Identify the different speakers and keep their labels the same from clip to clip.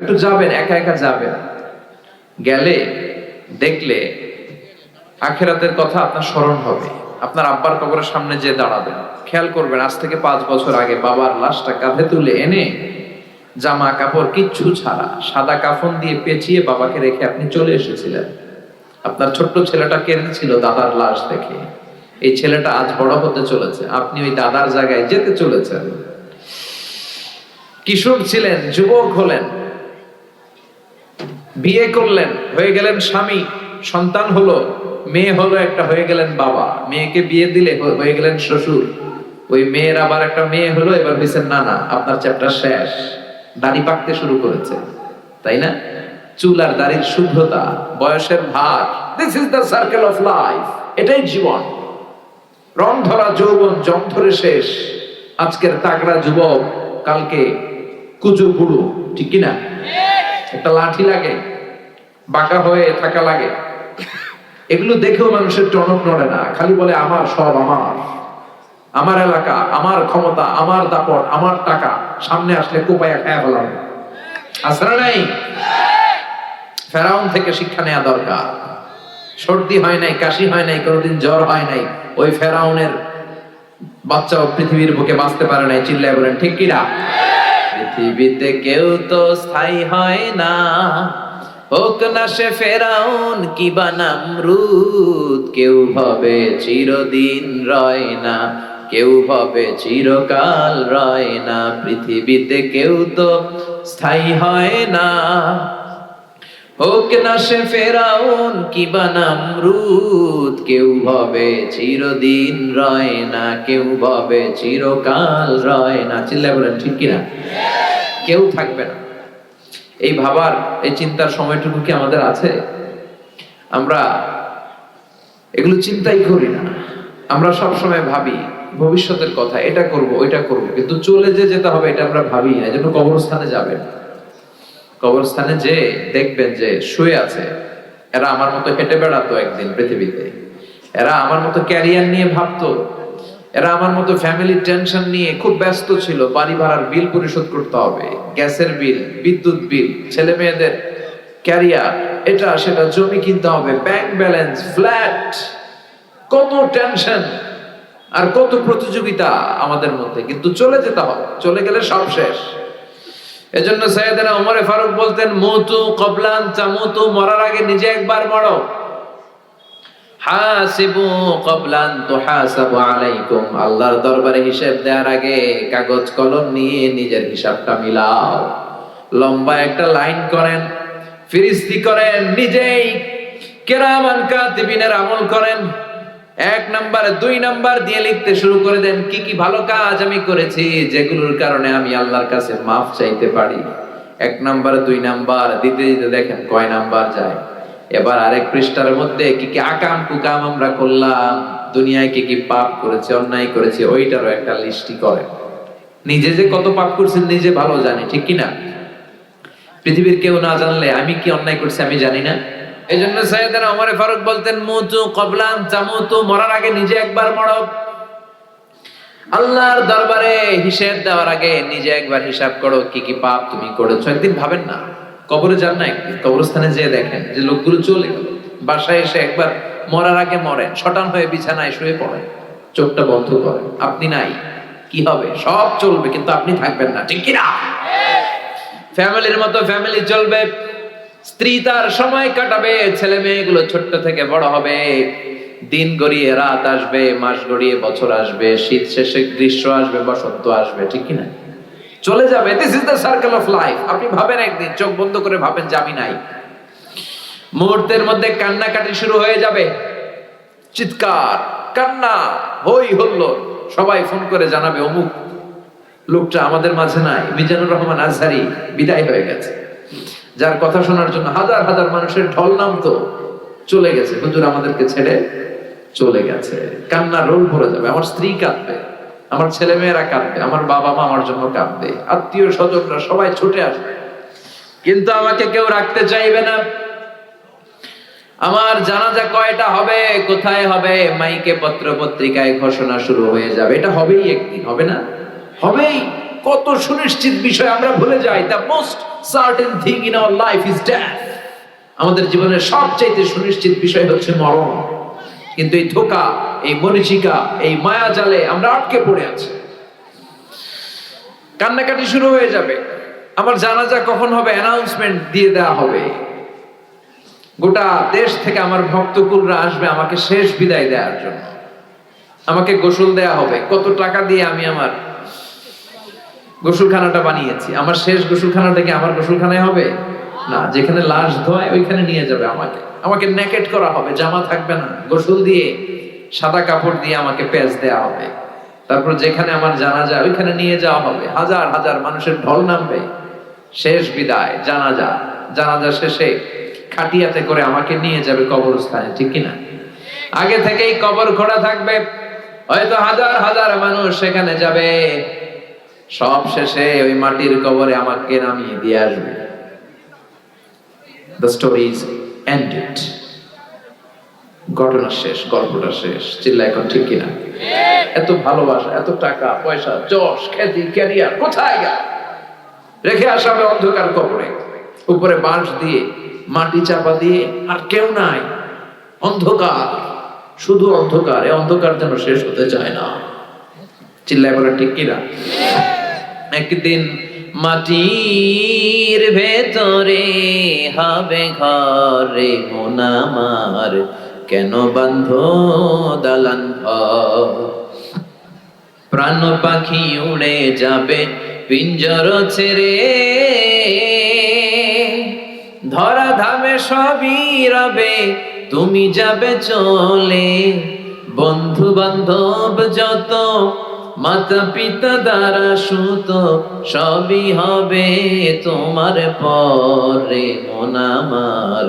Speaker 1: একটু যাবেন, একা একা যাবেন, গেলে দেখলে আখিরাতের কথা আপনার স্মরণ হবে। আপনার আব্বার কবরের সামনে যে দাঁড়াবেন, খেয়াল করবেন আজ থেকে 5 বছর আগে বাবার লাশটা কাঁধে তুলে এনে জামা কাপড় কিচ্ছু ছাড়া সাদা কাফন দিয়ে পেঁচিয়ে বাবাকে রেখে আপনি চলে এসেছিলেন। আপনার ছোট্ট ছেলেটা কেঁদেছিল দাদার লাশ দেখে। এই ছেলেটা আজ বড় হতে চলেছে, আপনি ওই দাদার জায়গায় যেতে চলেছেন। কিশোর ছিলেন, যুবক হলেন, বিয়ে করলেন, হয়ে গেলেন স্বামী, সন্তান হলো, মেয়ে হলো একটা, হয়ে গেলেন বাবা। মেয়েকে বিয়ে দিলে হয়ে গেলেন শ্বশুর। ওই মেয়ের আবার একটা মেয়ে হলো, এবার হয়েছেন নানা। আপনার চ্যাপ্টার শেষ। দাড়ি পাকতে শুরু করেছে, তাই না? চুল আর দাড়ির শুভ্রতা, বয়সের ভার, this is the circle of life. এটাই জীবন। রং ধরা যৌবন জং ধরে শেষ। আজকের তাগড়া যুবক কালকে কুজো বুড়ো, ঠিক কিনা? একটা লাঠি লাগে, বাঁকা হয়ে থাকা লাগে। এগুলো দেখেও মানুষের টনক নড়ে না, খালি বলে আমার সব আমার, আমার এলাকা, আমার ক্ষমতা, আমার দাপট, আমার টাকা। সামনে আসলে কোপায়া খায়া ফেলাম। আসরা নাই? ফেরাউন থেকে শিক্ষা নেওয়া দরকার। সর্দি হয় নাই, কাশি হয় নাই, কোনোদিন জ্বর হয় নাই। ওই ফেরাউনের বাচ্চাও পৃথিবীর বুকে বাঁচতে পারে নাই। চিল্লায় বলেন ঠিক কিনা? পৃথিবীতে কেউ তো স্থায়ী হয় না, হোক না সে ফেরাউন কিবা নামরুদ। কেউ ভাবে চিরদিন রয় না, কেউ ভাবে চিরকাল রয় না। পৃথিবীতে কেউ তো স্থায়ী হয় না, হোক না সে ফেরাউন কিবা নামরুদ। কেউ ভাবে চিরদিন রয় না, কেউ ভাবে চিরকাল রয় না। চিল্লায় বলেন ঠিক কিনা? কেউ থাকবে না। এই ভাবার, এই চিন্তার সময়টুকু কি আমাদের আছে? আমরা এগুলো চিন্তাই করি না। আমরা সব সময় ভাবি ভবিষ্যতের কথা, এটা করব ওইটা করব, কিন্তু চলে যে যেতে হবে এটা আমরা ভাবি না। এজন্য কবরস্থানে যাবেন, কবরস্থানে যে দেখবেন যে শুয়ে আছে, এরা আমার মতো হেঁটে বেড়াতো একদিন পৃথিবীতে, এরা আমার মতো ক্যারিয়ার নিয়ে ভাবতো, এরা আমার মতো ফ্যামিলির টেনশন নিয়ে খুব ব্যস্ত ছিল। বাড়ি ভাড়ার বিল পরিশোধ করতে হবে, গ্যাসের বিল, বিদ্যুৎ বিল, ছেলে মেয়েদের ক্যারিয়ার, এটা সেটা, জমি কিনতে হবে, ব্যাংক ব্যালেন্স, ফ্ল্যাট, কত টেনশন আর কত প্রতিযোগিতা আমাদের মধ্যে। কিন্তু চলে যেতে হবে, চলে গেলে সব শেষ। এজন্য সাইয়েদনা ওমর ফারুক বলতেন, মুতু ক্বাবলান তামুতু, মরার আগে নিজে একবার মরো। হাসিবু ক্বাবলান তুহাসাবু আলাইকুম, আল্লাহর দরবারে হিসাব দেওয়ার আগে কাগজ কলম নিয়ে নিজের হিসাবটা মিলাও। লম্বা একটা লাইন করেন, ফিরিস্তি করেন, নিজেই কিরামান কাতিবিনের আমল করেন। 1 নাম্বার 2 নাম্বার দিয়ে লিখতে শুরু করে দেন, কি কি ভালো কাজ আমি করেছি যেগুলোর কারণে আমি আল্লাহর কাছে মাফ চাইতে পারি। 1 নাম্বার 2 নাম্বার দিতে দিতে দেখেন কয় নাম্বার যায়। এবার আরেক পৃষ্ঠার মধ্যে কি কি আকাম কুকাম আমরা করলাম, দুনিয়ায় কি কি পাপ করেছে, অন্যায় করেছে, ওইটারও একটা লিস্টি করেন। নিজে যে কত পাপ করছেন নিজে ভালো জানি, ঠিক কিনা? পৃথিবীর কেউ না জানলে আমি কি অন্যায় করছি আমি জানি না। এজন্য সাইয়েদনা ওমর ফারুক বলতেন, মুতু ক্বাবলান তামুতু, মরার আগে নিজে একবার মরো। আল্লাহর দরবারে হিসাব দেওয়ার আগে নিজে একবার হিসাব করো, কি কি পাপ তুমি করেছো। একদিন ভাবেন না, কবরে যান না, একদিন কবরস্থানে যেয়ে দেখেন যে লোকগুলো চলে গেল, বাসায় এসে একবার মরার আগে মরেন, শটান হয়ে বিছানায় শুয়ে পড়েন, চোখটা বন্ধ করেন। আপনি নাই, কি হবে? সব চলবে, কিন্তু আপনি থাকবেন না, ঠিক কিনা? ফ্যামিলির মতো ফ্যামিলি চলবে, স্ত্রী তার সময় কাটাবে, ছেলে মেয়েগুলো ছোট্ট থেকে বড় হবে, দিন গড়িয়ে রাত আসবে, মাস গড়িয়ে বছর আসবে, শীত শেষে গ্রীষ্ম আসবে, বসন্ত আসবে, ঠিক কিনা? চলে যাবে। This is the circle of life. আপনি ভাবেন একদিন, চোখ বন্ধ করে ভাবেন যে আমি নাই। মুহূর্তের মধ্যে কান্নাকাটি শুরু হয়ে যাবে, চিৎকার, কান্না, হই হল্লোড়। সবাই ফোন করে জানাবে অমুক লোকটা আমাদের মাঝে নাই, মিজানুর রহমান আজহারি বিদায় হয়ে গেছে। যার কথা শোনার জন্য হাজার হাজার মানুষের ঢল নামতো, চলে গেছে, হুজুর আমাদেরকে ছেড়ে চলে গেছে। কান্নার রোল ভরে যাবে। আমার স্ত্রী কাঁদবে, আমার ছেলে মেয়েরা কাঁদবে, আমার বাবা মা আমার জন্য কাঁদবে, আত্মীয় স্বজনরা সবাই ছুটে আসবে, কিন্তু আমাকে কেউ রাখতে চাইবে না। আমার জানাজা কয়টা হবে, কোথায় হবে, মাইকে পত্র পত্রিকায় ঘোষণা শুরু হয়ে যাবে। এটা হবেই একদিন, হবে না? হবেই। কত সুনিশ্চিত বিষয় আমরা ভুলে যাই। The most certain thing in our life is death. আমাদের জীবনের সবচেয়ে সুনিশ্চিত বিষয় হচ্ছে মরণ। কিন্তু এই ধোঁকা, এই মরীচিকা, এই মায়া জালে আমরা আটকে পড়ে আছি। কান্নাকাটি শুরু হয়ে যাবে। আমার জানাজা কখন হবে অ্যানাউন্সমেন্ট দিয়ে দেওয়া হবে। গোটা দেশ থেকে আমার ভক্তকুলরা আসবে আমাকে শেষ বিদায় দেওয়ার জন্য। আমাকে গোসল দেয়া হবে। কত টাকা দিয়ে আমি আমার গোসলখানাটা বানিয়েছি। আমার শেষ গোসলখানাটা কি আমার গোসলখানায় হবে? না, যেখানে লাশ ধোয় ওইখানে নিয়ে যাবে আমাকে নেকেট করা হবে, জামা থাকবে না, গোসল দিয়ে সাদা কাপড় দিয়ে আমাকে পেঁচ দেয়া হবে। তারপর যেখানে আমার জানাজা ওইখানে নিয়ে যাওয়া হবে। হাজার হাজার মানুষের ঢল নামবে। শেষ বিদায়, জানাজা শেষে খাটিয়াতে করে আমাকে নিয়ে যাবে কবরস্থানে, ঠিক কিনা? আগে থেকেই কবর খোঁড়া থাকবে, হয়তো হাজার হাজার মানুষ সেখানে যাবে। সব শেষে ওই মাটির কবরে আমাকে নামিয়ে দিয়ে আসবে। The story is ended. ঘটনা শেষ, গল্পটা শেষ। চিল্লা এখন, ঠিক কিনা? এত ভালোবাসা, এত টাকা পয়সা, যশ, খ্যাতি, ক্যারিয়ার কোথায় গেল? রেখে আসা হবে অন্ধকার কবরে, উপরে বাঁশ দিয়ে মাটি চাপা দিয়ে, আর কেউ নাই, অন্ধকার, শুধু অন্ধকার। এই অন্ধকার যেন শেষ হতে চায় না। চিল্লায় বলে, ঠিক কিনা? একদিন মাটির ভেতরে হবে ঘরে মন আমার, কেন বান্ধ দালান ঘর? প্রাণ পাখি উড়ে যাবে পিঞ্জর ছেড়ে, ধরা ধামে সবই রবে, তুমি যাবে চলে। বন্ধু বান্ধব যত, মাতা পিতা দ্বারা সুত, সবই হবে তোমার পরে মন আমার,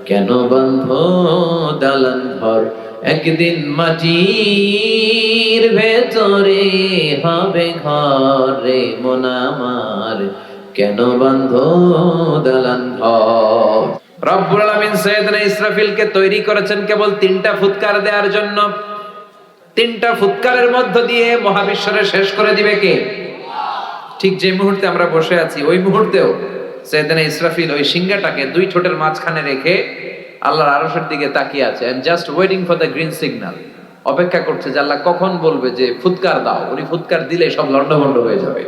Speaker 1: কেন বন্ধ দালান ঘর? একদিন মাটির ভেতরে হবে ঘরে মন আমার, কেন বন্ধ দালান ঘর? রব্বুল আলামিন সাইয়েদনা ইসরাফিলকে তৈরি করেছেন কেবল 3টা ফুৎকার দেওয়ার জন্য। 3টা ফুৎকারের মধ্য দিয়ে মহাবিশ্বরে শেষ করে দিবে কে? ঠিক যে মুহূর্তে আমরা বসে আছি ওই মুহূর্তেও সাইয়েদনা ইসরাফিল ওই সিংহাটাকে 2 ঠোঁটের মাঝখানে রেখে আল্লাহর আরশের দিকে তাকিয়ে আছে, and just waiting for the green signal, অপেক্ষা করছে যে আল্লাহ কখন বলবে যে ফুৎকার দাও। উনি ফুৎকার দিলে সব লন্ডভন্ড হয়ে যাবে।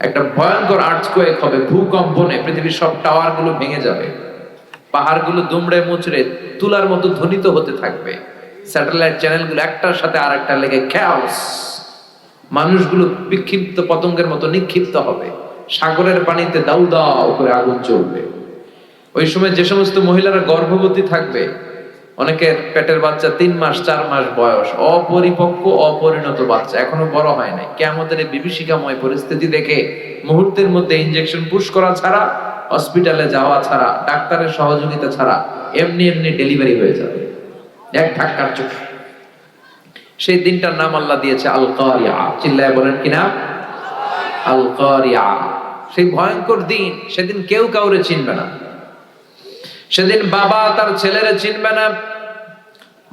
Speaker 1: একটা ভয়ঙ্কর আর্থকোয়েক হবে, ভূকম্পনে পৃথিবীর সব টাওয়ার গুলো ভেঙে যাবে, পাহাড়গুলো দুমড়ে মুচড়ে তুলার মতো ধ্বনিত হতে থাকবে, স্যাটেলাইট চ্যানেলগুলো একটার সাথে আরেকটা লেগে খ্যাওস, মানুষগুলো বিক্ষিপ্ত পতঙ্গের মতো নিক্ষিপ্ত হবে, সাগরের পানিতে দাউ দাউ করে আগুন জ্বলবে। ওই সময় যে সমস্ত মহিলারা গর্ভবতী থাকবে, অনেকের পেটের বাচ্চা 3 মাস 4 মাস বয়স, অপরিপক্ক অপরিণত বাচ্চা, এখনো বড় হয় নাই, কিয়ামতের এই বিভীষিকাময় পরিস্থিতি দেখে মুহূর্তের মধ্যে ইনজেকশন পুশ করা ছাড়া, হসপিটালে যাওয়া ছাড়া, ডাক্তারের সহযোগিতা ছাড়া এমনি এমনি ডেলিভারি হয়ে যাবে এক ধাক্কার চোখ। সেই দিনটার নাম আল্লাহ দিয়েছে আল কারিয়া। চিল্লায় বলেন কি নাম? আল কারিয়া। সেই ভয়ঙ্কর দিন, সেদিন কেউ কাউরে চিনবে না। সেদিন বাবা তার ছেলেরে চিনবে না,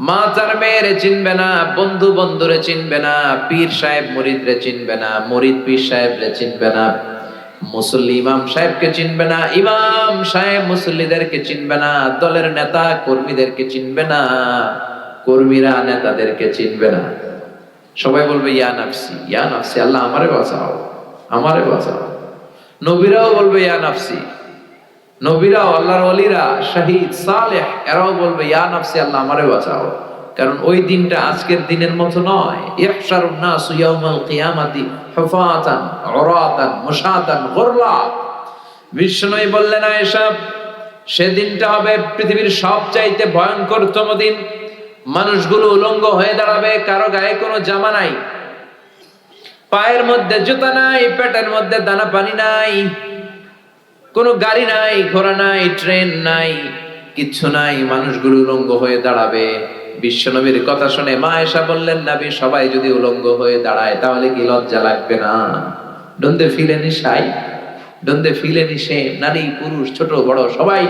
Speaker 1: মা তার মেয়েরে চিনবে না, বন্ধু বন্ধুরে চিনবে না, পীর সাহেব মুরিদরে চিনবে না, মুরিদ পীর সাহেবরে চিনবে না, মুসল্লি ইমাম সাহেবকে চিনবে না, ইমাম সাহেব মুসল্লিদেরকে চিনবে না, দলের নেতা কর্মীদেরকে চিনবে না, কর্মীরা নেতাদেরকে চিনবে না। সবাই বলবে ইয়া নাফসি, ইয়া নাফসি, আল্লাহ আমারে বাঁচাও, আমারে বাঁচাও। নবীরাও বলবে ইয়া নাফসি, নবীরাও, আল্লাহর ওলিরা, শহীদ, সালেহ, এরাও বলবে ইয়া নাফসি, আল্লাহ আমারে বাঁচাও। কারণ ওই দিনটা আজকের দিনের মতো নয়। ইহশারুন নাসু ইয়াউমাল কিয়ামাতি হুফাতান উরাতান মুশাতান গুরলা। বিষ্ণুই বললেন আয়েশা, সেদিনটা হবে পৃথিবীর সবচাইতে ভয়ঙ্করতম দিন। মানুষগুলো উলঙ্গ হয়ে দাঁড়াবে, কারো গায়ে কোনো জামা নাই, পায়ের মধ্যে জুতা নাই, পেটের মধ্যে দানা পানি নাই, কোনো গাড়ি নাই, ঘোড়া নাই, ট্রেন নাই, কিচ্ছু নাই, মানুষগুলো উলঙ্গ হয়ে দাঁড়াবে। বিশ্বনবীর কথা শুনে মা আয়েশা বললেন, নবী সবাই যদি উলঙ্গ হয়ে দাঁড়ায় তাহলে কি লজ্জা লাগবে না? Don't they feel any shy, don't they feel any shame? নারী পুরুষ ছোট বড় সবাই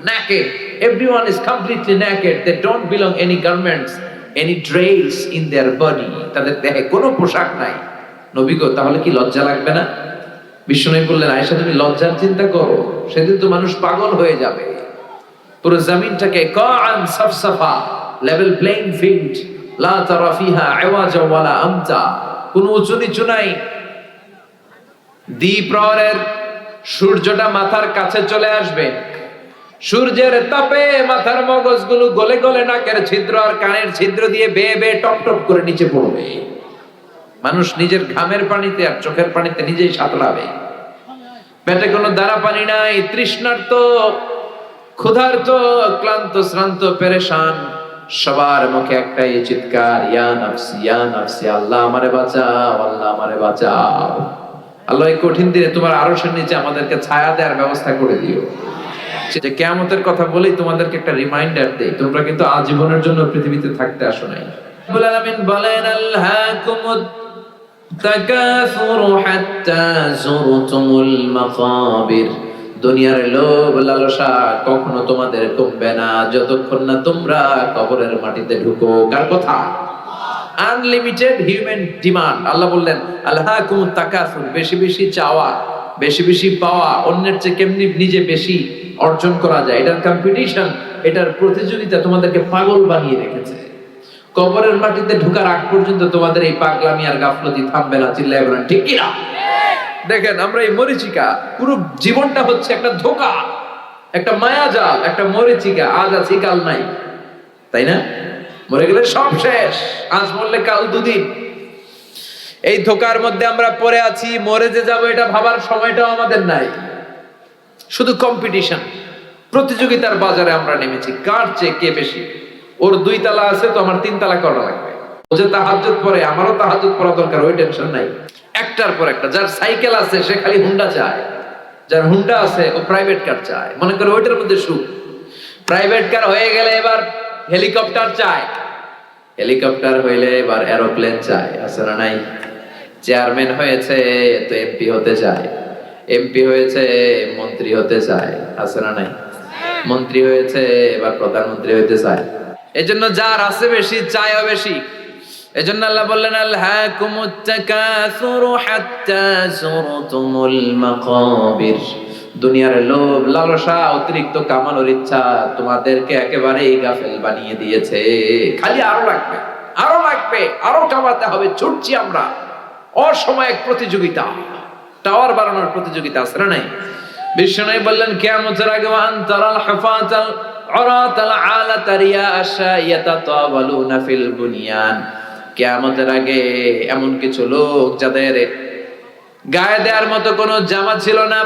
Speaker 1: naked, everyone is completely naked, they don't belong any garments, any dress in their body, তাদের দেহে কোনো পোশাক নাই। নবী গো, তাহলে কি লজ্জা লাগবে না? বিষ্ণু বললেন, আয়েশা তুমি লজ্জার চিন্তা করো, সেদিন তো মানুষ পাগল হয়ে যাবে। পুরো জমিনটাকে কাআন সাফসাফা, লেভেল প্লেইং ফিল্ড, লা তারা ফিহা আওয়াজা ওয়ালা আমতা, কোনো উঁচু নিচু নাই। দ্বিপ্রহরের সূর্যটা মাথার কাছে চলে আসবে, সূর্যের তাপে মাথার মগজগুলো গলে গলে নাকের ছিদ্র আর কানের ছিদ্র দিয়ে বেয়ে বেয়ে টপ টপ করে নিচে পড়বে। মানুষ নিজের ঘামের পানিতে আর চোখের পানিতে নিজেই সাঁতরাবে। পেটে কোনো দ্বারা পানি নাই, তৃষ্ণার্ত, ক্ষুধার্ত, ক্লান্ত, শ্রান্ত, পেরেশান, সবার মুখে একটাই চিৎকার, ইয়া নাফসি ইয়া নাফসি, আল্লাহ আমারে বাঁচাও, আল্লাহ আমারে বাঁচাও। আল্লাহ এই কঠিন দিনে তোমার আরশের নিচে আমাদেরকে ছায়া দেওয়ার ব্যবস্থা করে দিও। যে কিয়ামতের কথা বলেই তোমাদেরকে একটা রিমাইন্ডার দেই, তোমরা কিন্তু আজীবনের জন্য পৃথিবীতে থাকতে আসো নাই। রব্বুল আলামিন বলেন, আলহাকুমুত তাকাসুরু হাত্তা যুরতুমুল মাকাবির, দুনিয়ার লোভ লালসা কখনো তোমাদের কমবে না যতক্ষণ না তোমরা কবরের মাটিতে ঢুকো। কার কথা? Unlimited human demand. আল্লাহ বললেন, আলহাকুমুত তাকাসুর, বেশি বেশি চাওয়া, বেশি বেশি পাওয়া, অন্যের চেয়ে কেমনি নিজে বেশি অর্জন করা যায়, এটার কম্পিটিশন, এটার প্রতিযোগিতা তোমাদেরকে পাগল বানিয়ে রেখেছে। কবরের মাটিতে ঢোকার আগ পর্যন্ত তোমাদের এই পাগলামি আর গাফলতি থামবে না। চিল্লায় বলেন ঠিক কিনা? দেখেন, আমরা এই মরিচিকা, পুরো জীবনটা হচ্ছে একটা ধোঁকা, একটা মায়াজাল, একটা মরিচিকা, আজ আছি কাল নাই, তাই না? মরে গেলে সব শেষ, আজ মরলে কাল দুদিন। এই ধোঁকার মধ্যে আমরা পড়ে আছি, মরে যে যাবো এটা ভাবার সময়টাও আমাদের নাই। শুধু কম্পিটিশন, প্রতিযোগিতার বাজারে আমরা নেমেছি, কার চেয়ে কে বেশি। ওর 2 তালা আছে তো আমার 3 তালা করা লাগবে। ও যে তাহাজ্জুদ পড়ে, আমারও তাহাজ্জুদ পড়া দরকার, ওই টেনশন নাই। একটার পর একটা, যার সাইকেল আছে সে খালি হুন্ডা চায়, যার হুন্ডা আছে ও প্রাইভেট কার চায়। মনে করে ওইটার মধ্যে সুখ। প্রাইভেট কার হয়ে গেলে এবার হেলিকপ্টার চায়, হেলিকপ্টার হইলে এবার এরোপ্লেন চায়, আছে না নাই? চেয়ারম্যান হয়েছে তো এমপি হতে চায়, এমপি হয়েছে মন্ত্রী হতে চায়, আছে না নাই? মন্ত্রী হয়েছে এবার প্রধানমন্ত্রী হতে চায়। এজন্য যার আছে বেশি চায়ও বেশি। এজন্য আল্লাহ বললেন, আলহাকুমুত তাকাসুরু হাত্তা যুরতুমুল মাকাবির, দুনিয়ার লোভ লালসা, অতিরিক্ত কামানোর ইচ্ছা তোমাদেরকে একেবারেই গাফেল বানিয়ে দিয়েছে। খালি আরো লাগবে, আরো লাগবে, আরো কামাতে হবে, ছুটছি আমরা। অসময়ে প্রতিযোগিতা, টাওয়ার বানানোর প্রতিযোগিতা, আছে না নাই? বিশ্বনবী বললেন, কিয়ামতের আগে ওয়ান তারাল হাফাতাল উরাতাল আলাতা রিয়াশা ইয়াতাতাওয়ালুনা ফিল বুনিয়ান, কিয়ামতের আগে এমন কিছু লোক যাদের গায়ে দেওয়ার মতো কোনো জামা ছিল না,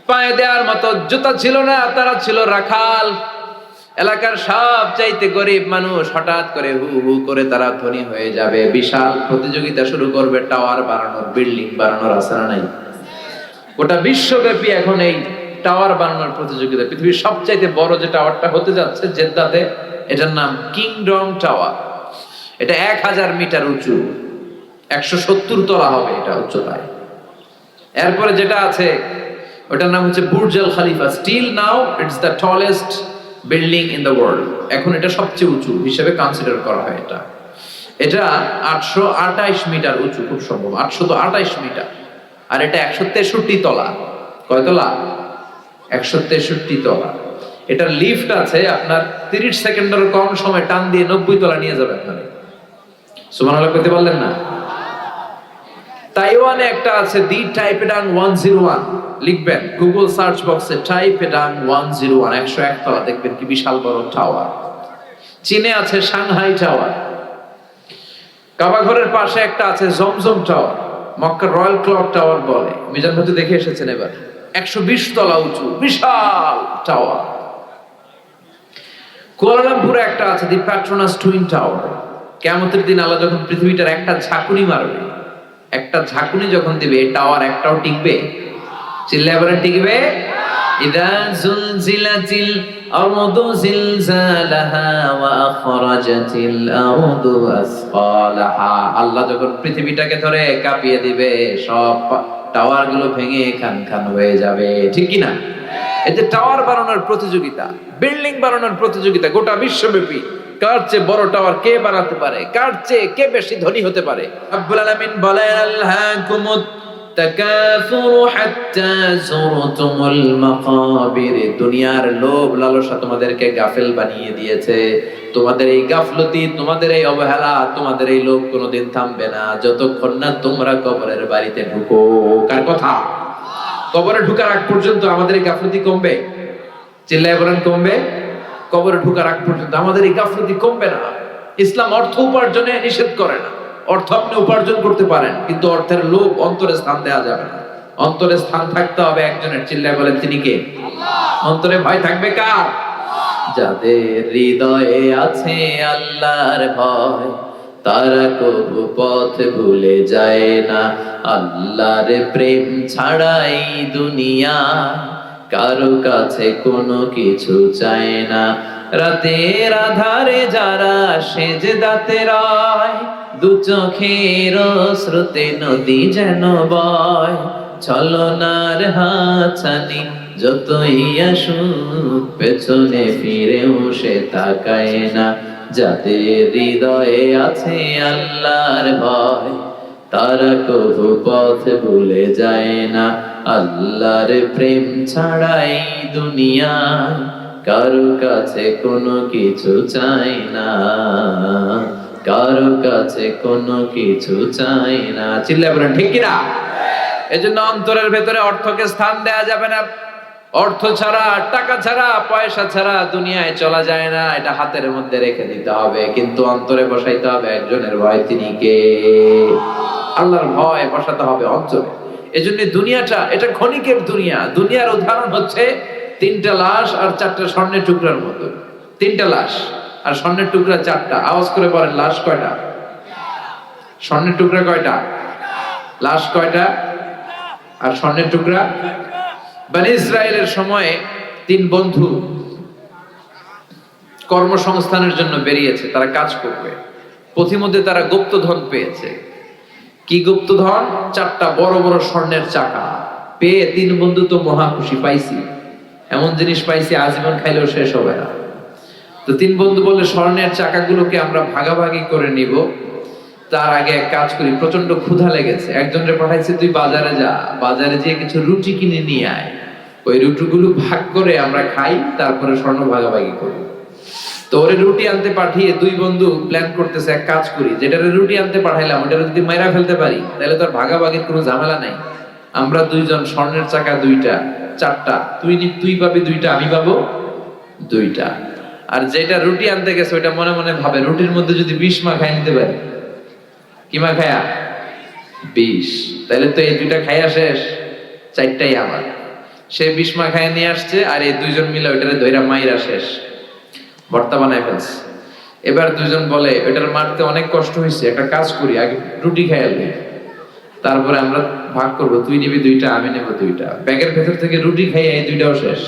Speaker 1: পায়ে দেওয়ার মতো জুতা ছিল না, তারা ছিল রাখাল। এলাকার সব চাইতে গরিব মানুষ, হঠাৎ করে হু হু করে তারা ধনী হয়ে যাবে। বিশাল প্রতিযোগিতা শুরু করবে টাওয়ার বানানোর, বিল্ডিং বানানোর, আছে না নাই? গোটা বিশ্বব্যাপী এখন এই টাওয়ার বানানোর প্রতিযোগিতা। পৃথিবীর সবচাইতে বড় যে টাওয়ারটা হতে যাচ্ছে জেদ্দাতে, এটার নাম কিংডম টাওয়ার। এটা 1000 মিটার উঁচু, 170 তলা হবে এটা উচ্চতায়। এরপরে যেটা আছে ওটার নাম হচ্ছে Burj Al Khalifa. Still now it's the tallest building in the world. এখন এটা সবচেয়ে উঁচু হিসেবে কনসিডার করা হয়। এটা 828 মিটার উঁচু, খুব সম্ভব 828 মিটার। আর এটা 163 তলা। কয় তলা? 163 তলা। এটার লিফট আছে, আপনার 30 সেকেন্ডের কম সময় টান দিয়ে 90 তলা নিয়ে যাবে আপনারা। সুবহানাল্লাহ কইতে পারলেন না? তাইওয়ানে একটা আছে দি টাইপেডাং 101, লিখবেন গুগল সার্চ বক্সে টাইপেডাং 101, 101 তলা, দেখবেন কি বিশাল বড় টাওয়ার। চীনে আছে সাংহাই টাওয়ার। কাবা ঘরের পাশে একটা আছে জমজম টাওয়ার, মক্কার রয়্যাল ক্লক টাওয়ার বলে। মিজান ভাই দেখে এসেছেন এবার, 120 তলা উঁচু বিশাল টাওয়ার। কুয়ালালামপুরে একটা আছে দি প্যাট্রোনাস টুইন টাওয়ার। কিয়ামতের দিন আল্লাহ যখন পৃথিবীটার একটা ঝাঁকুনি মারবে, একটা ঝাঁকুনি যখন দিবে, এই টাওয়ার একটাও টিকবে? চিল্লায় বলেন টিকবে? ইদা জুলজিলাতিল আরদু জিলজালাহা ওয়া আখরাজাতিল আরদু আসফালাহা। আল্লাহ যখন পৃথিবীটাকে ধরে কাঁপিয়ে দিবে, সব টাওয়ার গুলো ভেঙে খান খান হয়ে যাবে, ঠিক কি না? এই যে টাওয়ার বানানোর প্রতিযোগিতা, বিল্ডিং বানানোর প্রতিযোগিতা গোটা বিশ্বব্যাপী, কার চেয়ে বড় টাওয়ার কে বানাতে পারে, কার চেয়ে কে বেশি ধনী হতে পারে। রব্বুল আলামিন বলেন, আলহাকুমুত তাকাসুরু হাত্তা যুরতুমুল মাকাবির। দুনিয়ার লোভ লালসা তোমাদেরকে গাফেল বানিয়ে দিয়েছে। তোমাদের এই গাফলতি, তোমাদের এই অবহেলা, তোমাদের এই লোভ কোনোদিন থামবে না যতক্ষণ না তোমরা কবরের বাড়িতে ঢুকো। কার কথা? কবরে ঢুকার আগ পর্যন্ত আমাদের এই গাফলতি কমবে? চিল্লায় বলেন কমবে? কবরে ঢুকার আগ পর্যন্ত আমাদের এই গাফলতি কমবে না। ইসলাম অর্থ উপার্জনে নিষেধ করে না। অর্থ আপনি উপার্জন করতে পারেন, কিন্তু অর্থের লোভ অন্তরে স্থান দেওয়া যাবে না। অন্তরে স্থান থাকতে হবে একজনের। চিল্লায় বলেন তিনি কে? অন্তরে ভয় থাকবে কার? যাদের হৃদয়ে আছে আল্লাহর ভয়, তারা কবু পথ ভুলে যায় না। আল্লাহর প্রেম ছাড়াই দুনিয়া কারো কাছে কোনো কিছু চায় না। রাতের আধারে যারা সেজদাতে রয়, দু চোখের স্রোতে নদী যেন বয়। ছলনার হাতছানি যতই আসুক, পেছনে ফিরেও সে তাকায় না। যাদের হৃদয়ে আছে আল্লাহর ভয়, তারা কবু পথ ভুলে যায় না। আল্লাহর প্রেম ছাড়াই দুনিয়া কারো কাছে কোনো কিছু চাই না, কারো কাছে কোনো কিছু চাই না। চিল্লায় বলেন ঠিক কিনা? এজন্য অন্তরের ভেতরে অর্থকে স্থান দেয়া যাবে না। অর্থ ছাড়া, টাকা ছাড়া, পয়সা ছাড়া দুনিয়ায় চলা যায় না। এটা হাতের মধ্যে রেখে দিতে হবে, কিন্তু অন্তরে বসাইতে হবে একজনের ভয়। তিনি কে? আল্লাহর ভয় বসাতে হবে অন্তরে। এজন্য দুনিয়াটা এটা ক্ষণিকের দুনিয়া। দুনিয়ার উদাহরণ হচ্ছে 3টা লাশ আর 4টা স্বর্ণের টুকরার মতো। 3টা লাশ আর স্বর্ণের টুকরা 4টা। আওয়াজ করে বলেন লাশ কয়টা? স্বর্ণের টুকরা কয়টা? লাশ কয়টা? আর স্বর্ণের টুকরা? বনি ইসরায়েলের সময়ে 3 বন্ধু কর্মসংস্থানের জন্য বেরিয়েছে, তারা কাজ করবে। পথিমধ্যে তারা গুপ্তধন পেয়েছে। কি গুপ্তধন? 4টা বড় বড় স্বর্ণের চাকা পেয়ে 3 বন্ধু তো মহা খুশি, পাইছি, এমন জিনিস পাইছি আজীবন খাইলেও শেষ হবে না। তো 3 বন্ধু বলে স্বর্ণের চাকাগুলোকে আমরা ভাগাভাগি করে নিব। তার আগে এক কাজ করি, প্রচন্ড ক্ষুধা লেগেছে। একজনকে পাঠাইছে তুই বাজারে যা, বাজারে যেয়ে কিছু রুটি কিনে নিয়ে আয়। ওই রুটিগুলো ভাগ করে আমরা খাই, তারপরে স্বর্ণ ভাগাভাগি করি। তো ওরে রুটি আনতে পাঠিয়ে 2 বন্ধু প্ল্যান করতেছে, এক কাজ করি, যেটারে রুটি আনতে পাঠাইলাম ওটা যদি মাইরা ফেলতে পারি তাহলে তো আর ভাগাভাগির কোনো ঝামেলা নাই। আমরা 2 জন, স্বর্ণের চাকা 2টা, 4টা, তুই পাবি 2টা, আমি পাবো 2টা। আর যেটা রুটি আনতে গেছে ওইটা মনে মনে ভাবে রুটির মধ্যে যদি 20 মাখায় নিতে পারি। কি মাখায়া? 20। তাহলে তো এই 2টা খাইয়া শেষ, 4টাই আমার। সে 20 মাখায় নিয়ে আসছে, আর এই 2 জন মিলে ওইটারে ধইরা মাইরা শেষ, ভর্তা বানায় ফেলছে। এবার 2 জন বলে ওইটার মারতে অনেক কষ্ট হয়েছে, একটা কাজ করি, আগে রুটি খাইয়ালি, তারপরে আমরা ভাগ করব, তুই নিবি 2টা, আমি নেব 2টা। ব্যাগের ভেতর থেকে রুটি খাইয়া এই 2টাও শেষ,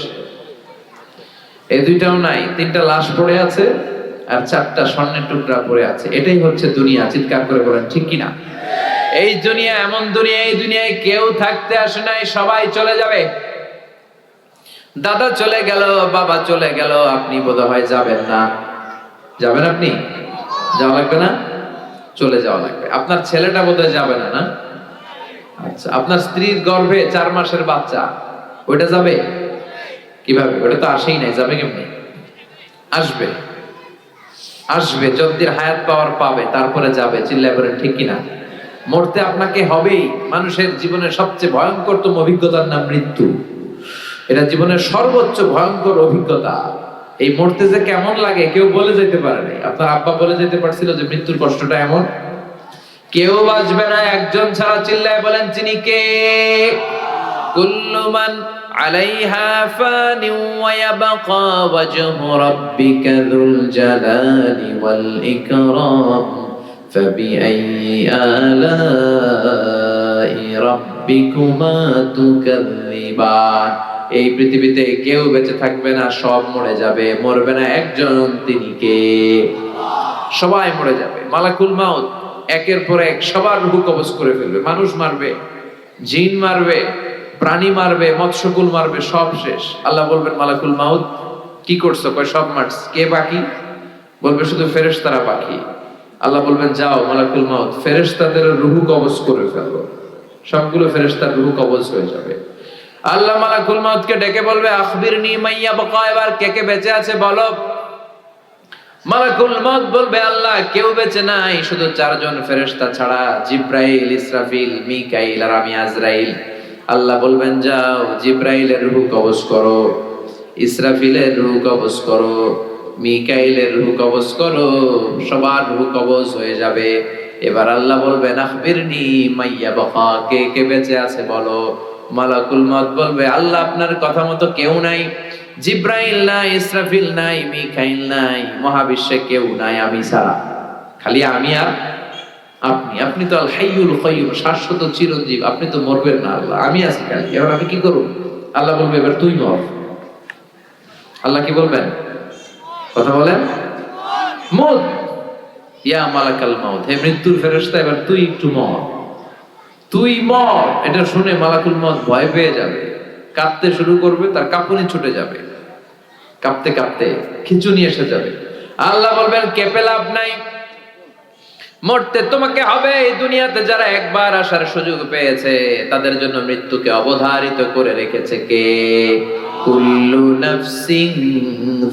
Speaker 1: এই 2টাও নাই। 3টা লাশ পড়ে আছে আর 4টা স্বর্ণের টুকরা পড়ে আছে। এটাই হচ্ছে দুনিয়া। চিৎকার করে বলেন ঠিক কিনা? এই দুনিয়া এমন দুনিয়া, এই দুনিয়ায় কেউ থাকতে আসে নাই, সবাই চলে যাবে। দাদা চলে গেল, বাবা চলে গেল, আপনি বোধহয় যাবেন না। যাবেন? আপনি যাওয়া লাগবে না? চলে যাওয়া লাগবে। আপনার ছেলেটা বোধহয় যাবে না, না? আচ্ছা, আপনার স্ত্রীর গর্ভে 4 মাসের বাচ্চা, ওইটা যাবে? কিভাবে? ওটা তো আসেই নাই, যাবে কেমনি? আসবে, আসবে যতদিন হায়াত পাওয়ার পাবে, তারপরে যাবে। চিল্লায় বলেন ঠিক কিনা? মরতে আপনাকে হবেই। মানুষের জীবনের সবচেয়ে ভয়ঙ্করতম অভিজ্ঞতার নাম মৃত্যু। এটা জীবনের সর্বোচ্চ ভয়ঙ্কর অভিজ্ঞতা। এই মরতে যে কেমন লাগে কেউ বলে যেতে পারে নাই। আপনার আব্বা বলে যেতে পারছিল যে মৃত্যুর কষ্টটা এমন? কেউ বাঁচবে না একজন ছাড়া। চিল্লায় বলেন তিনি কে? কুল্লু মান আলাইহা ফানি ওয়া ইয়াবকা ওয়াজহু রাব্বিকা যুল জালালি ওয়াল ইকরাম ফাবিআইয়ি আলাই রাব্বিকুমা তুকাযযিবান। এই পৃথিবীতে কেউ বেঁচে থাকবে না, সব মরে যাবে। মরবে না একজন, তিনি কে? সবাই মরে যাবে। মালাকুল মাউত একের পর এক সবার রূহ কবজ করে ফেলবে। মানুষ মারবে, জিন মারবে, প্রাণী মারবে, মৎস্যকুল মারবে, সব শেষ। আল্লাহ বলবেন মালাকুল মাউত কি করছো? কয় সব মারছ। কে বাকি? বলবে শুধু ফেরেশতারা বাকি। আল্লাহ বলবেন যাও মালাকুল মাউত ফেরেশতাদের রূহ কবজ করে ফেলো। সবগুলো ফেরেশতার রূহ কবজ হয়ে যাবে। আল্লাহ মালাকুল মউতকে ডেকে বলবে আখবিরনি মাইয়া বাকা, এবার কে কে বেঁচে আছে বলো। মালাকুল মউত বলবে আল্লাহ কেউ বেঁচে নাই, শুধু 4 জন ফেরেশতা ছাড়া, জিব্রাইল, ইসরাফিল, মিকাইল আর আমি আজরাইল। আল্লাহ বলবেন যাও জিব্রাইলের রূহ কবজ করো, ইসরাফিলের রূহ কবজ করো, মিকাইলের রূহ কবজ করো, সবার রূহ কবজ হয়ে যাবে। এবার আল্লাহ বলবেন আখবিরনি মাইয়া বাকা, কে কে বেঁচে আছে বলো। মালাকুল মউত বলবে আল্লাহ আপনার কথা মতো কেউ নাই, জিব্রাইল নাই, ইসরাফিল নাই, মিকাইল নাই, মহাবিশ্বে কেউ নাই আমি ছাড়া, খালি আমি আর আপনি। আপনি তো আল হাইয়ুল কাইয়্যুম, শাশ্বত চিরঞ্জীব, আপনি তো মরবেন না আল্লাহ, আমি আছি খালি, এবার আমি কি করব? আল্লাহ বলবে এবার তুই মর। আল্লাহ কি বলবেন? কথা বলেন, মত ইয়া মালাকাল মাউত, হে মৃত্যুর ফেরেশতা এবার তুই একটু মর, তুই মর। এটা শুনে মালাকুল মউত ভয় পেয়ে যাবে, কাঁপতে শুরু করবে, তার কাঁপুনি ছুটে যাবে, কাঁপতে কাঁপতে খিঁচুনি এসে যাবে। আল্লাহ বলবেন কেঁপে লাভ নাই, মরতে তোমাকে হবে। এই দুনিয়াতে যারা একবার আসার সুযোগ পেয়েছে তাদের জন্য মৃত্যুকে অবধারিত করে রেখেছে কে? কুল্লু নাফসিন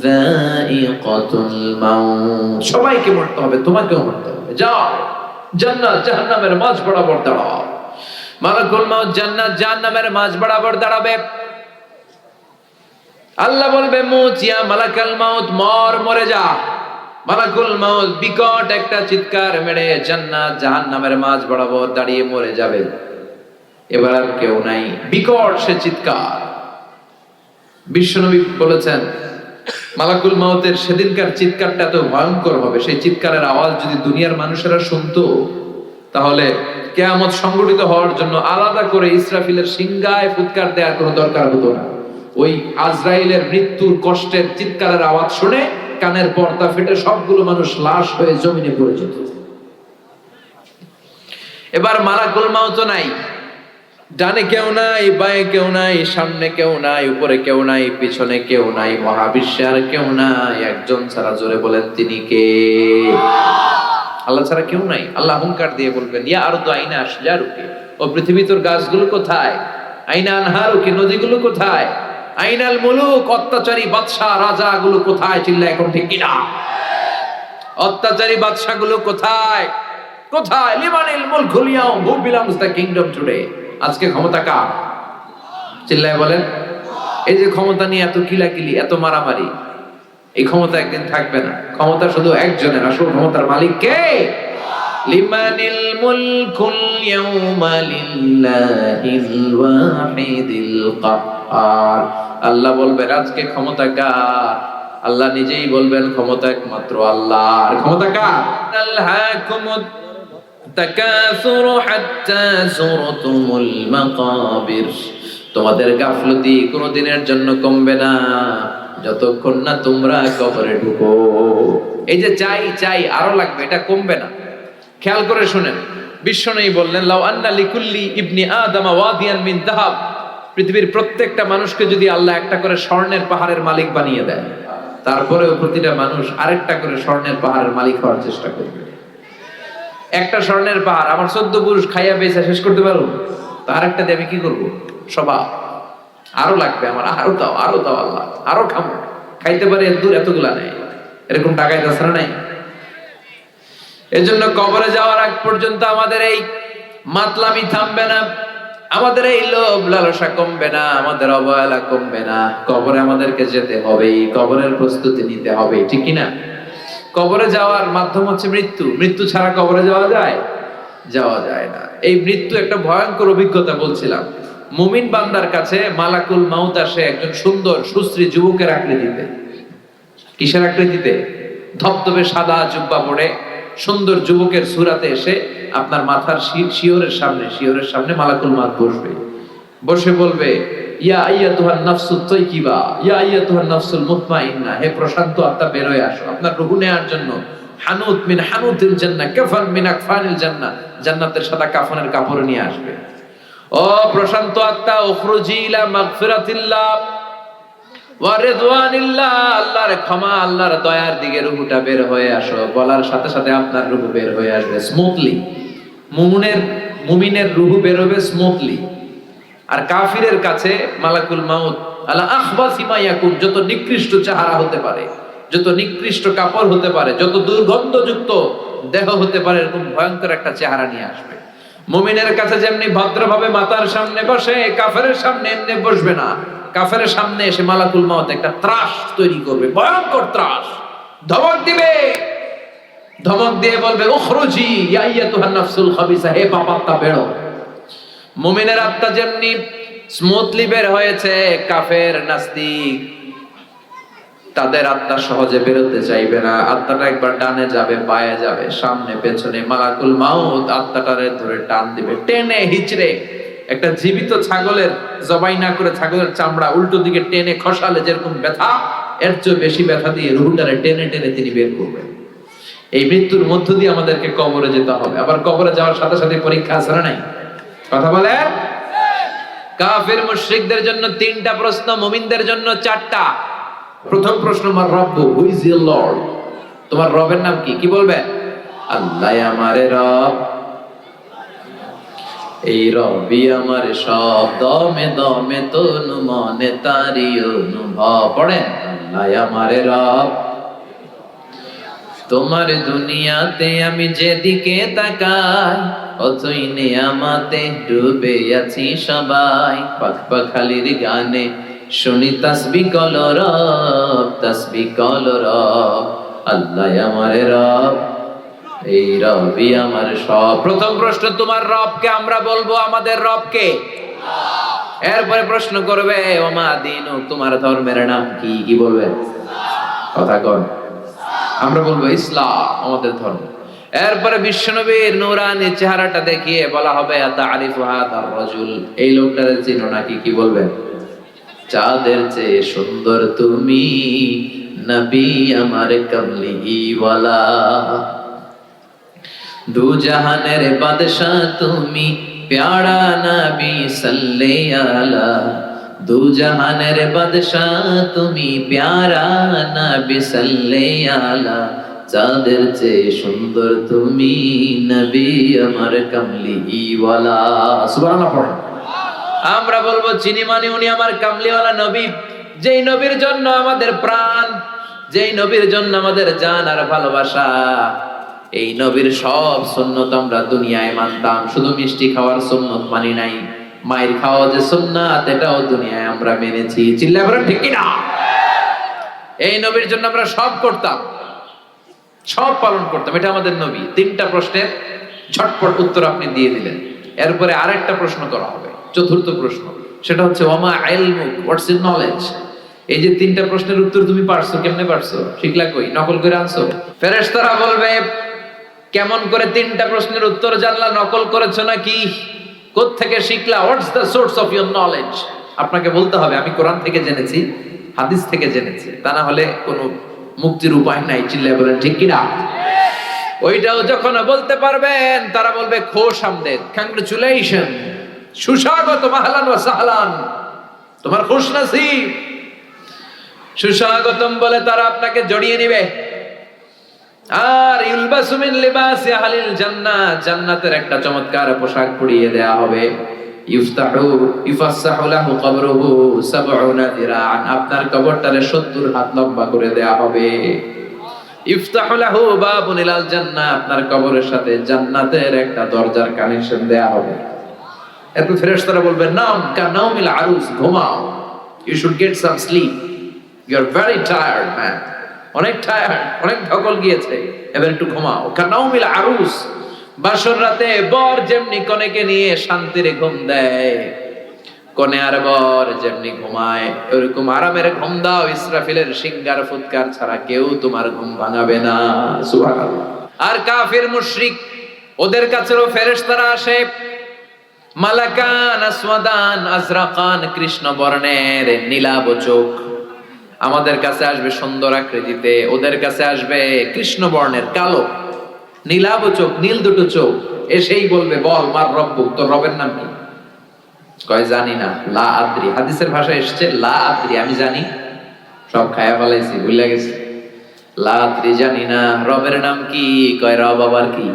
Speaker 1: যায়িকাতুল মাউত, সবাইকে মরতে হবে, তোমাকেও মরতে হবে। যাও জান্নাত জাহান্নামের মাঝ বরাবর দাঁড়াও। মালাকুল মউত জান্নাত জাহান্নামের মাঝ বরাবর দাঁড়াবে। আল্লাহ বলবে মুত ইয়া মালাকাল মাউত, মর, মরে যা। মালাকুল মউত বিকট একটা চিৎকার মেরে জান্নাত জাহান্নামের মাঝ বরাবর দাঁড়িয়ে মরে যাবে। এবার আর কেউ নাই, বিকট সে চিৎকার। বিশ্বনবী বলেছেন মালাকুল মউতের সেদিনকার চিৎকারটা এত ভয়ঙ্কর হবে, সেই চিৎকারের আওয়াজ যদি দুনিয়ার মানুষেরা শুনতো তাহলে কিয়ামত সংঘটিত হওয়ার জন্য আলাদা করে ইসরাফিলের সিংগায় ফুৎকার দেওয়ার কোনো দরকার হতো না। ওই আজরাইলের মৃত্যুর কষ্টের চিৎকারের আওয়াজ শুনে কানের পর্দা ফেটে সবগুলো মানুষ লাশ হয়ে জমিনে পড়ে যেত। এবার মালাকুল মউত নাই, ডানে কেউ নাই, বাঁয়ে কেউ নাই, সামনে কেউ নাই, উপরে কেউ নাই, পিছনে কেউ নাই, মহাবিশ্বে আর কেউ নাই, একজন ছাড়া। জোরে বলেন তিনি কে? আল্লাহ ছাড়া কেউ নাই। আল্লাহ হুঙ্কার দিয়ে বলবেন ইয়া আরদু আইনা আশজারুকি, ও পৃথিবী তোর গাছগুলো কোথায়? আইনা আনহারুকি, নদীগুলো কোথায়? আইনাল মুলুক, অত্যাচারী বাদশা রাজাগুলো কোথায়? চিল্লায় এখন ঠিক কিনা? অত্যাচারী বাদশাগুলো কোথায়? কোথায়? লিমানিল মুলকুল ইয়াউম, who belongs the kingdom today. আজকে ক্ষমতা কার? চিল্লায় বলেন। এই যে ক্ষমতা নিয়ে এত কিলাকিলি, এত মারামারি, এই ক্ষমতা একদিন থাকবে না। ক্ষমতা শুধু একজনের, আসল ক্ষমতার মালিক কে? লিমানিল মুলকুল ইয়াউমা লিল্লাহিল ওয়াহিদিল কাহ্হার। আল্লাহ বলবেন আজকে ক্ষমতা কার? আল্লাহ নিজেই বলবেন ক্ষমতা একমাত্র আল্লাহর। ক্ষমতা কার? আলহাকুমুত তাকাসুরু হাত্তা যুরতুমুল মাকাবির, তোমাদের গাফলতি কোনদিনের জন্য কমবে না যতক্ষণ না তোমরা কবরে ঢুকো। এই যে চাই চাই আরো লাগবে, এটা কমবে না। খেয়াল করে শুনেন, বিশ্বনবী বললেন লাউ আন্না লিকুল্লি ইবনি আদম ওয়াদিয়ান মিন যাহাব, পৃথিবীর প্রত্যেকটা মানুষকে যদি আল্লাহ একটা করে স্বর্ণের পাহাড়ের মালিক বানিয়ে দেয়, তারপরেও প্রতিটা মানুষ আরেকটা করে স্বর্ণের পাহাড়ের মালিক হওয়ার চেষ্টা করবে। একটা স্বর্ণের পাহাড় আমার 14 পুরুষ খাইয়া বেচা শেষ করতে পারবো, তো আরেকটা দিয়ে আমি কি করবো? স্বভাব আরো লাগবে আমার, আরো দাও, আরো দাও আল্লাহ, আরো খাবো। খাইতে পারে দূর এতগুলা নেই, এরকম টাকায় তাছাড়া নাই। এজন্য কবরে যাওয়ার আগ পর্যন্ত আমাদের এই মাতলামি থামবে না, আমাদের এই লোভ লালসা কমবে না, আমাদের অবহেলা কমবে না। কবরে আমাদেরকে যেতে হবে, কবরের প্রস্তুতি নিতে হবে, ঠিক কিনা? কবরে যাওয়ার মাধ্যম হচ্ছে মৃত্যু। মৃত্যু ছাড়া কবরে যাওয়া যায়? যাওয়া যায় না। এই মৃত্যু একটা ভয়ঙ্কর অভিজ্ঞতা। বলছিলাম মুমিন বান্দার কাছে মালাকুল মাউত আসে একজন সুন্দর সুশ্রী যুবকের আকৃতিতে। কিসের আকৃতিতে? ধবধবে সাদা জুব্বা পরে সুন্দর যুবকের সুরাতে এসে আপনার মাথার শিয়রের সামনে মালাকুল মাউত বসবে। বসে বলবে ইয়া আইয়াতুহান নাফসুত তাইয়্যিবা, ইয়া আইয়াতুহান নাফসুল মুতমাইন্না, হে প্রশান্ত আত্মা বের হয়ে আসো আপনার রূহ নেয়ার জন্য। হানুত মিন হানুতিল জান্নাহ, কাফান মিন আকফানিল জান্নাহ, জান্নাতের সাদা কাফনের কাপড় নিয়ে আসবে। ও প্রশান্ত আত্মা, উখরুজি ইলা মাগফিরাতিল্লাহ ওয়া রিদওয়ানিল্লাহ, আল্লাহর ক্ষমা, আল্লাহর দয়ার দিকে রূহটা বের হয়ে আসো। বলার সাথে সাথে আপনার রূহ বের হয়ে আসবে স্মুথলি। মুমিনের রূহ বেরোবে স্মুথলি, আর কাফিরের কাছে মালাকুল মাউত আলা আখবাসি মা ইয়াকুন, যত নিকৃষ্ট চেহারা হতে পারে, যত নিকৃষ্ট কাপড় হতে পারে, যত দুর্গন্ধযুক্ত দেহ হতে পারে, এরকম ভয়ঙ্কর একটা চেহারা নিয়ে আসবে। মুমিনের কাছে যেমনি ভদ্রভাবে মাতার সামনে বসে, কাফেরের সামনে এমনি বসবে না। কাফেরের সামনে এসে মালাকুল মাউত একটা ত্রাস তৈরি করবে, ভয়ঙ্কর ত্রাস, ধমক দিবে, ধমক দিয়ে বলবে উখরুজি ইয়া আইয়াতুহান নাফসুল খাবিসা, হে পাপাত্মা বেরো। মুমিনের আত্মা যেমনি স্মুথলি বের হয়েছে, কাফের নাস্তিক তাদের আত্মা সহজে বেরোতে চাইবে না। আত্মাটা একবার ডানে যাবে, বায়ে যাবে, সামনে পেছনে, মালাকুল মাউত আত্মাটারে ধরে টান দিবে, টেনে হিচড়ে। একটা জীবিত ছাগলের জবাই না করে ছাগলের চামড়া উল্টো দিকে টেনে খসালে যেরকম ব্যথা, এর চেয়ে বেশি ব্যথা দিয়ে রুহুটারে টেনে টেনে তিনি বের করবেন। এই মৃত্যুর মধ্য দিয়ে আমাদেরকে কবরে যেতে হবে। আবার কবরে যাওয়ার সাথে সাথে পরীক্ষা আছে না নাই? কথা বলে। কাফির মুশরিকদের জন্য 3টা প্রশ্ন, মুমিনদের জন্য 4টা। প্রথম প্রশ্ন, মার রব্বু, হু ইজ ইওর লর্ড? তোমার রবের নাম কি? কি বলবে? আল্লাহ আমারে রব, এই রবি আমার সব, দমে দমে তনু মনে তারি অনুভব। পড়েন, আল্লাহ আমারে রব, তোমার দুনিয়াতে আমি যেদিকে তাকাই, অথই নিয়ামতে ডুবে আছি সবাই। পাখ পাখালির গানে শুনি তাসবিহ কলো রব, তাসবিহ কলো রব, আল্লাহ আমারে রব, এই রবি আমার সব। প্রথম প্রশ্ন, তোমার রবকে? আমরা বলবো আমাদের রবকে। এরপরে প্রশ্ন করবে ওমা দিনু, তোমার ধর্মের নাম কি? কি বলবে? কথা কন। আমরা বলবো ইসলাম আমাদের ধর্ম। এরপরে বিশ্বনবীর নূরানি চেহারাটা দেখিয়ে বলা হবে আতারিফু হাদার রাজুল, এই লোকটারে চিনো নাকি? কি বলবেন? চাঁদের চেয়ে সুন্দর তুমি, নবী আমার কমলি ওয়ালা, দু জাহানের বাদশা তুমি, প্যারা নবী সাল্লাল্লাহু আলা, দু জাহানের বাদশা তুমি, প্যারা নবী সাল্লাল্লাহু আলা, চাঁদের চেয়ে সুন্দর তুমি, নবী আমার কমলি ওয়ালা। সুবহানাল্লাহ পড়েন। আমরা বলবো চিনি মানে উনি আমার কামলিওয়ালা নবী, যেই নবীর জন্য আমাদের প্রাণ, যেই নবীর জন্য আমাদের জান আর ভালোবাসা। এই নবীর সব সুন্নত আমরা দুনিয়ায় মানতাম, শুধু মিষ্টি খাওয়ার সুন্নত মানি নাই। মায়ের খাওয়া যে সুন্নাত, এটাও দুনিয়ায় আমরা মেনেছি। চিল্লায় বলেন ঠিক কি না? এই নবীর জন্য আমরা সব করতাম, সব পালন করতাম, এটা আমাদের নবী। 3টা প্রশ্নের ঝটপট উত্তর আপনি দিয়ে দিলেন। এরপরে আরেকটা প্রশ্ন করা হবে, চতুর্থ প্রশ্ন, সেটা হচ্ছে ওয়ামা ইলমুক, হোয়াটস ইউর নলেজ? এই যে 3টা প্রশ্নের উত্তর তুমি পারছো, কেমনে পারছো? শিখলা কই? নকল করে আনছো? ফেরেশতারা বলবে কেমন করে 3টা প্রশ্নের উত্তর জানলা? নকল করেছো নাকি? কোত্থেকে শিখলা? What's the source of your knowledge? আপনাকে বলতে হবে আমি কোরআন থেকে জেনেছি, হাদিস থেকে জেনেছি, তা না হলে কোনো মুক্তির উপায় নাই। চিল্লায় বলেন ঠিক কি না? ওইটাও যখন বলতে পারবেন, তারা বলবে খোশ আমদেদ, কংগ্রেচুলেশন, সুস্বাগত, মাহলান ওয়া সাহলান, তোমার খুশ নসিব, সুস্বাগতম বলে তারা আপনাকে জড়িয়ে নেবে। আর ইলবাসু মিন লিবাসি আহলিল জান্নাহ, জান্নাতের একটা চমৎকার পোশাক পরিয়ে দেয়া হবে। ইউফাসসাহু লাহু কবরুহু 70 দিরাআন, আপনার কবরটারে 70 হাত লম্বা করে দেয়া হবে। ইফতাহু লাহু বাবুন ইলাল জান্নাহ, আপনার কবরের সাথে জান্নাতের একটা দরজার কানেকশন দেয়া হবে। এরপর ফেরেশতারা বলবে নাম কানাউমিল আরুস, ঘুমাও, you should get some sleep, you are very tired man, অনেক টায়ার্ড, অনেক ধকল গিয়েছে, এবার একটু ঘুমাও। কানাউমিল আরুস, বাসর রাতে বর যেমনি কনেকে নিয়ে শান্তিরে ঘুম দেয়, কনে আর বর যেমনি ঘুমায়, ওরকম আরামের ঘুম দাও। ইসরাফিলের সিঙ্গার ফুৎকার ছাড়া কেউ তোমার ঘুম ভাঙাবে না। সুবহানাল্লাহ। আর কাফির মুশরিক, ওদের কাছেও ফেরেশতারা আসে, মালাকান আসওয়াদান আজরাকান, কৃষ্ণ বর্ণের নীলাভ চোখ। আমাদের কাছে আসবে সুন্দর আকৃতিতে, ওদের কাছে আসবে কৃষ্ণ বর্ণের কালো, নীলাভ চোখ, নীল দুটো চোখ। এসেই বলবে বল মার রব্বুক, তোর রবের নাম কি? কয় জানি না, লা আদ্রি। হাদিসের ভাষায় এসেছে লা আদ্রি, আমি জানি, সব খায়া ফেলাইছি, ভুলে গেছি, লা আদ্রি, জানি না। রবের নাম কি? কয় রব আবার কি?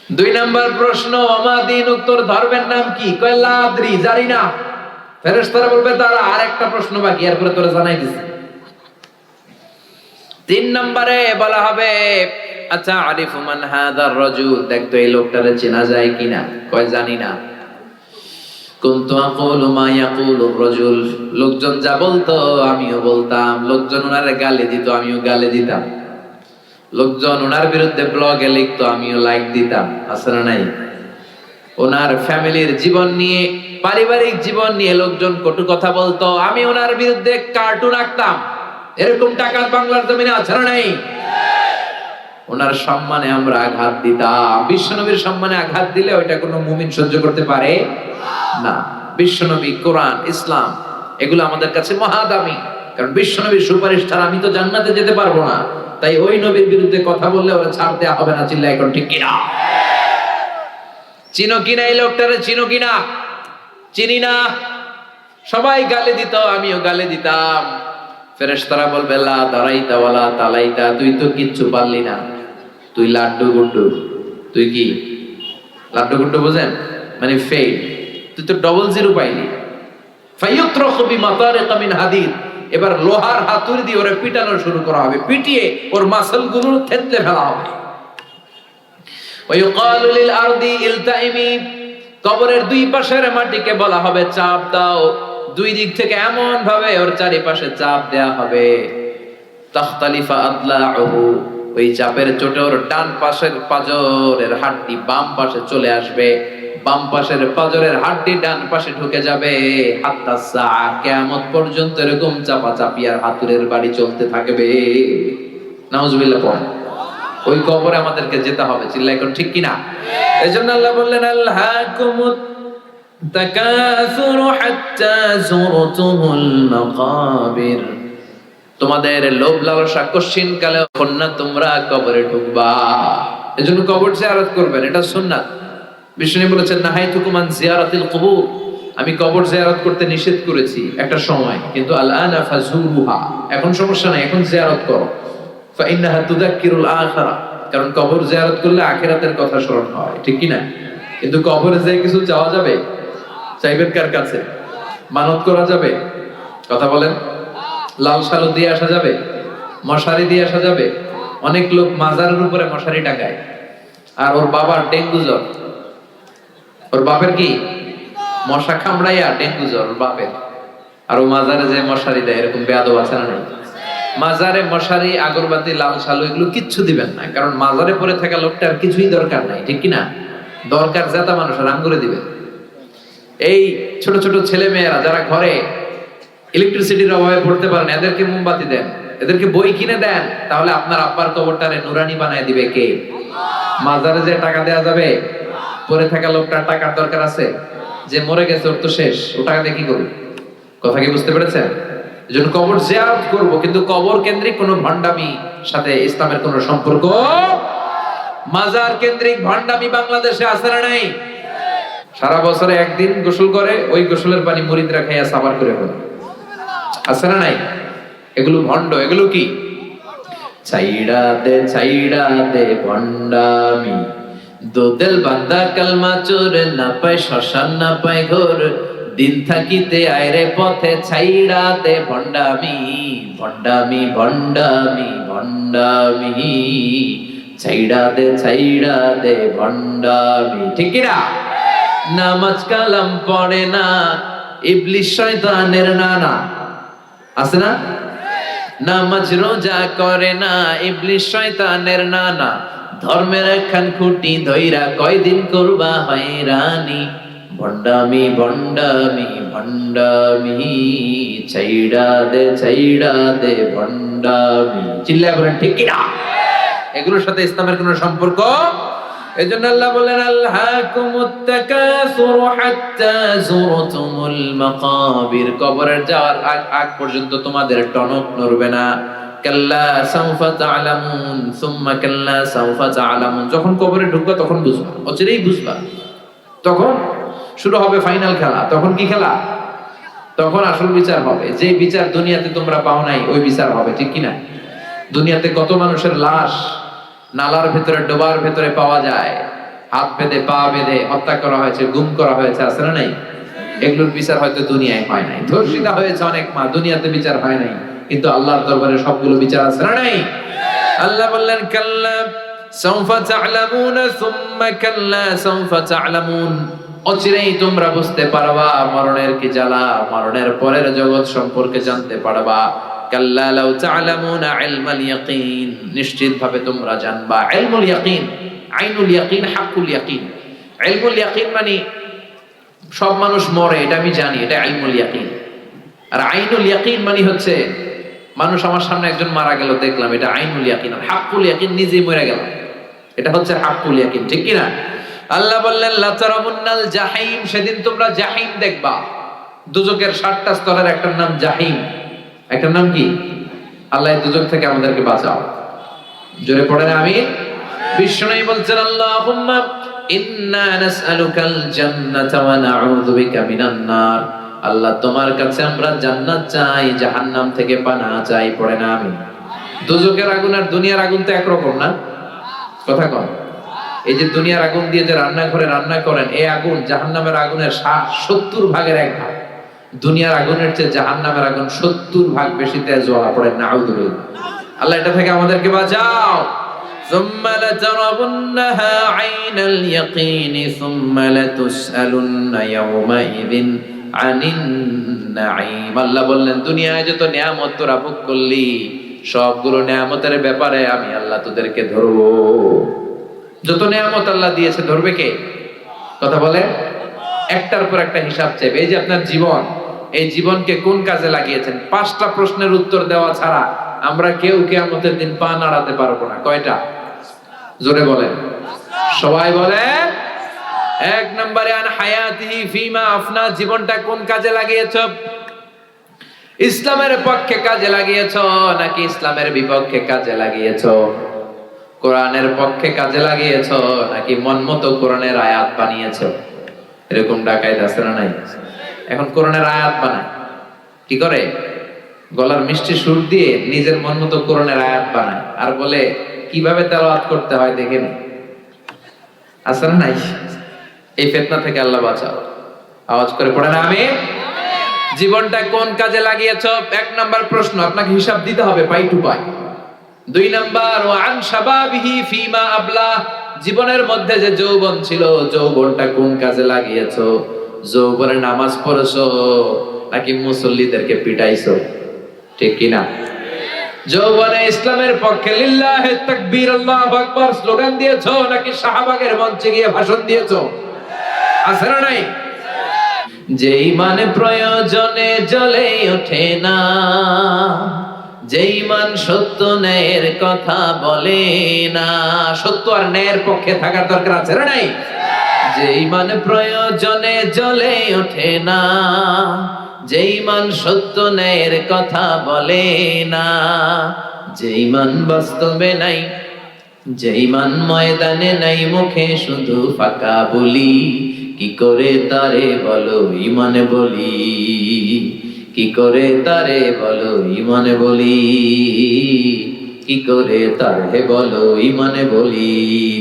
Speaker 1: দুই নাম্বার প্রশ্ন, ওমা দিন, উত্তর ধর্মের নাম কি? কয় লা আদরি, জানি না। ফেরেশতারা বলবে তারা আরেকটা প্রশ্ন বাকি, এরপরে তোরা জানাই দিছি। তিন নম্বরে বলা হবে আচ্ছা আরিফু মান হাদার রাজুল, দেখতো এই লোকটারে চেনা যায় কিনা? কয় জানি না। কুনতু আকুলু মা ইয়াকুলুর রাজুল, লোকজন যা বলতো আমিও বলতাম। লোকজন ওনারে গালি দিত, আমিও গালি দিতাম। লোকজন ওনার বিরুদ্ধে ব্লগে লিখতো, আমিও লাইক দিতাম। আছে না নাই? ওনার ফ্যামিলির জীবন নিয়ে, পারিবারিক জীবন নিয়ে লোকজন কটু কথা বলতো, আমি ওনার বিরুদ্ধে কার্টুন আঁকতাম। এরকম টাকা বাংলার জমিনে আছে না নাই? ওনার সম্মানে আমরা আঘাত দিতাম। বিশ্বনবীর সম্মানে আঘাত দিলে ওইটা কোনো মুমিন সহ্য করতে পারে না। বিশ্বনবী, কোরআন, ইসলাম এগুলো আমাদের কাছে মহাদামি, কারণ বিশ্বনবীর সুপারিশ ছাড়া আমি তো জান্নাতে যেতে পারবো না। তাই ওই নবীর বিরুদ্ধে কথা বললে ওরা ছাড় দেওয়া হবে না। চিল্লা এখন ঠিক কিনা? চিনো কিনা এই লোকটারে? চিনো কিনা? চিনি না। সবাই গালি দিত, আমিও গালি দিতাম। ফেরেশতারা বলবে লা দারাইতা ওয়ালা তালাইতা, তুই তো কিচ্ছু পারলি না, তুই লাড্ডু গুড্ডু। তুই কি লাড্ডু গুড্ডু বোঝেন? মানে ফেল, তুই তো ডবল জিরো পাইলি। ফায়ুত্রাখু বিমাতারিকা মিন হাদিদ, এবার লোহার হাতুড়ি দিয়ে ওরে পিটানো শুরু করা হবে, পিটিয়ে ওর মাসলগুলো থেতলে ফেলা হবে। ওয়ায়ুকালু লিল আরদি ইলতাইমি, কবরের দুই পাশের মাটিকে বলা হবে চাপ দাও। দুই দিক থেকে এমন ভাবে ওর চারিপাশে চাপ দেয়া হবে, তাখতালিফা আদলাউহু, ওই চাপের চোটে ওর ডান পাশের পাজরের হাড়টি বাম পাশে চলে আসবে, বাম পাশের পাজরের হাড়টি ডান পাশে ঢুকে যাবে। হাত্তা সা, কিয়ামত পর্যন্ত এরকম চাপা চাপি আর হাতুড়ের বাড়ি চলতে থাকবে। নাউজুবিল্লাহ পড়। ওই কবরে আমাদেরকে যেতে হবে। চিল্লা এখন ঠিক কিনা? এজন্য আল্লাহ বললেন আল্লাহকুমুত তাকাসুরু হাত্তা যুরতুমুল মাকাবির, তোমাদের লোভ লালসা কশিন কালে না তোমরা কবরে ঢুকবা। এজন্য কবর জিয়ারত করবেন, এটা সুন্নাত। বিষ্ণু বলেছেন নাহাইতুকুম আন জিয়ারাতিল কুবুর, আমি কবর জিয়ারত করতে নিষেধ করেছি একটা সময়, কিন্তু আলআনা ফাজুরুহা, এখন সমস্যা নাই, এখন জিয়ারত করো। ফাইন্নাহা তুযাক্কিরুল আখিরা, কারণ কবর জিয়ারত করলে আখিরাতের কথা স্মরণ হয়। ঠিক কি না? কিন্তু কবরে যে কিছু চাওয়া যাবে? চাইবেন কার কাছে? মানত করা যাবে? কথা বলেন। লাল শালু দিয়ে আসা যাবে? মশারি দিয়ে আসা যাবে? অনেক লোক মাজারের উপরে মশারি টাকায়, আর ওর বাবার ডেঙ্গু জ্বর। ওর বাপের কি? মশা কামড়াইয়া ডেঙ্গু জ্বর ওর বাপের, আর ও মাজারে যে মশারি দেয়। এরকম বেয়াদব আছে না নাই? মাজারে মশারি, আগরবাতি, লাল শালু এগুলো কিচ্ছু দিবেন না, কারণ মাজারে পড়ে থাকা লোকটার কিছুই দরকার নাই। ঠিক কিনা? দরকার জেতা মানুষের আঙ্গুরে দিবেন। এই ছোট ছোট ছেলে মেয়েরা যারা ঘরে ইলেকট্রিসিটির অভাবে পড়তে পারেন, এদেরকে মোমবাতি দেন, এদেরকে বই কিনে দেন, তাহলে আপনার আব্বার কবরটারে নুরানি বানায় দিবে কে? মাজারে যে টাকা দেয়া যাবে? পড়ে থাকা লোকটার টাকার দরকার আছে? যে মরে গেছে ওর তো শেষ, ও টাকা দিয়ে কি করবে? কথা কি বুঝতে পেরেছেন? এজন্য কবর জিয়ারত করব, কিন্তু কবর কেন্দ্রিক কোনো ভণ্ডামি সাথে ইসলামের কোনো সম্পর্ক। মাজার কেন্দ্রিক ভণ্ডামি বাংলাদেশে আছে না নাই? সারা বছরে একদিন গোসল করে, ওই গোসলের পানি মুরিদরা খাইয়া সাবার করে ফেলে। আছে না নাই? এগুলো ভণ্ড। এগুলো কি? ছাইড়া দে ভণ্ডামি, দোদেল বান্দা কালমা চোর, না পায় শ্মশান না পায় ঘোর, দিন থাকিতে আয়রে পথে ছাইড়া দে ভণ্ডামি, ভণ্ডামি ভণ্ডামি ভণ্ডামি, ছাইড়া দে ভণ্ডামি। ঠিক কিনা? নামাজ কালাম পড়ে না, ইবলিশ শয়তানের নানা। আছে না? নামাজ রোজা করে না, ইবলিশ শয়তানের নানা, ধর্মের একখান খুঁটি ধইরা কয়দিন করবা হয়রানি, ভণ্ডামি ভণ্ডামি ভণ্ডামি, ছাইড়া দে ভণ্ডামি। চিল্লায় বলেন ঠিক কিনা? এগুলোর সাথে ইসলামের কোনো সম্পর্ক? এজন্য আল্লাহ বলেন আলহাকুমুত তাকাসুর হাত্তা যুরতুমুল মাকাবির, কবরের যাওয়ার আগ পর্যন্ত তোমাদের টনক নড়বে না। কাল্লা সাউফা তা'লামুন সুম্মা কাল্লা সাউফা তা'লামুন, যখন কবরে ঢুকবা তখন বুঝবা, অচিরেই বুঝবা। তখন শুরু হবে ফাইনাল খেলা। তখন কি খেলা? তখন আসল বিচার হবে। যে বিচার দুনিয়াতে তোমরা পাও নাই, ওই বিচার হবে। ঠিক কিনা? দুনিয়াতে কত মানুষের লাশ নালার ভেতরে, ডোবার ভেতরে পাওয়া যায়, হাত বেঁধে পা বেঁধে হত্যা করা হয়েছে, গুম করা হয়েছে, আছে না নাই? এগুলোর বিচার হয়তো দুনিয়ায় হয় নাই। ধর্ষিতা হয়েছে অনেক মা, দুনিয়াতে বিচার হয় নাই, কিন্তু আল্লাহর দরবারে সবগুলো বিচার আছে না নাই? আল্লাহ বললেন কাল্লা সাউফা তা'লামুনা সুম্মা কাল্লা সাউফা তা'লামুন, অচিরেই তোমরা বুঝতে পারবা মরণের কি জ্বালা, মরণের পরের জগৎ সম্পর্কে জানতে পারবা। কাল্লা লাউ তা'লামুনা ইলমাল ইয়াকিন, নিশ্চিত ভাবে তোমরা জানবা ইলমুল ইয়াকিন, আইনুল ইয়াকিন, হাক্কুল ইয়াকিন। ইলমুল ইয়াকিন মানে সব মানুষ মরে, এটা আমি জানি, এটা ইলমুল ইয়াকিন। আর আইনুল ইয়াকিন মানে হচ্ছে মানুষ আমার সামনে একজন মারা গেল দেখলাম, এটা আইনুল ইয়াকিন। আর হাক্কুল ইয়াকিন নিজেই মরে গেল, এটা হচ্ছে হাক্কুল ইয়াকিন, ঠিক কি না? আল্লাহ বললেন লা তারাবুন্নাল জাহিম, সেদিন তোমরা জাহিম দেখবা। দুজকের 7টা স্তরের একটার নাম জাহিম, একটার নাম কি? আল্লাহ দুজক থেকে আমাদেরকে বাঁচাও, জোরে পড়েন আমিন। বিষ্ণু বলছেন আল্লাহুম্মা ইন্না নাসআলুকাল জান্নাতা ওয়া নাউযু বিকা মিনান নার, আল্লাহ তোমার কাছে আমরা জান্নাত চাই, জাহান্নাম থেকে পানাহ চাই, পড়েন আমিন। দুজকের আগুন আর দুনিয়ার আগুন তো একরকম না, কথা কন। এই যে দুনিয়ার আগুন দিয়ে যে রান্নাঘরে রান্না করেন, এই আগুন জাহান্নামের আগুনের 70 ভাগের 1 ভাগ। দুনিয়ার আগুনের চেয়ে জাহান্নামের আগুন 70 ভাগ বেশি তেজ জ্বালা, পড়েন নাউযুবিল্লাহ। আল্লাহ এটা থেকে আমাদেরকে বাঁচাও। ثم لترونها عين اليقين ثم لتسألن يومئذ عن النعيم। আল্লাহ বললেন দুনিয়ায় যত নিয়ামত তোরা ভোগ করলি, সবগুলো নিয়ামতের ব্যাপারে আমি আল্লাহ তোদেরকে ধরবো। যত নিয়ামত আল্লাহ দিয়েছে ধরবে কে? কথা বলে, একটার পর একটা হিসাব চাইবে। এই যে আপনার জীবন, এই জীবনকে কোন কাজে লাগিয়েছেন? 5টা প্রশ্নের উত্তর দেওয়া ছাড়া আমরা কেউ কিয়ামতের দিন পা নাড়াতে পারবো না। কয়টা? জোরে বলেন, সবাই বলে। 1 নম্বরে আন হায়াতিহি ফিমা আফনা, জীবনটা কোন কাজে লাগিয়েছ? ইসলামের পক্ষে কাজে লাগিয়েছ নাকি ইসলামের বিপক্ষে কাজে লাগিয়েছ? কোরআনের পক্ষে কাজে লাগিয়েছ নাকি মন মতো কোরআনের আয়াত বানিয়েছ? এরকম ডাকাইত আছে না নাই? এখন কোরআনের আয়াত বানায়, কি করে? গলার মিষ্টি সুর দিয়ে নিজের মন মতো কোরআনের আয়াত বানায়, আর বলে কিভাবে তেলাওয়াত করতে হয় দেখে নি। আছে না নাই? এই ফিতনা থেকে আল্লাহ বাঁচাও। আওয়াজ করে পড়েন আমিন। জীবনটা কোন কাজে লাগিয়েছ? 1 নাম্বার প্রশ্ন, আপনাকে হিসাব দিতে হবে পাই টু পাই। 2 নাম্বার ওয়া আন শাবাবিহি ফিমা আবলা, জীবনের মধ্যে যে যৌবন ছিল, যৌবনটা কোন কাজে লাগিয়েছ? যৌবনে নামাজ পড়েছো নাকি মুসল্লিদেরকে পিটাইছো, ঠিক কিনা? যৌবনে ইসলামের পক্ষে লিল্লাহে তাকবীর আল্লাহু আকবার স্লোগান দিয়েছো নাকি শাহবাগের মঞ্চে গিয়ে ভাষণ দিয়েছো? আছে না নাই? যে ঈমান প্রয়োজনে জ্বলে ওঠে না, যে ঈমান সত্য ন্যায়ের কথা বলে না। সত্য আর ন্যায়ের পক্ষে থাকার দরকার আছে না নাই? যে ঈমান প্রয়োজনে জ্বলে ওঠে না, যে ঈমান সত্য ন্যায়ের কথা বলে না, যে ঈমান বাস্তবে নাই, যে ঈমান ময়দানে নাই, মুখে শুধু ফাঁকা বলি, কি করে তারে বলো ঈমানে বলি, কি করে তারে বলো ঈমানে বলি, কি করে তারে বলো ঈমানে বলি।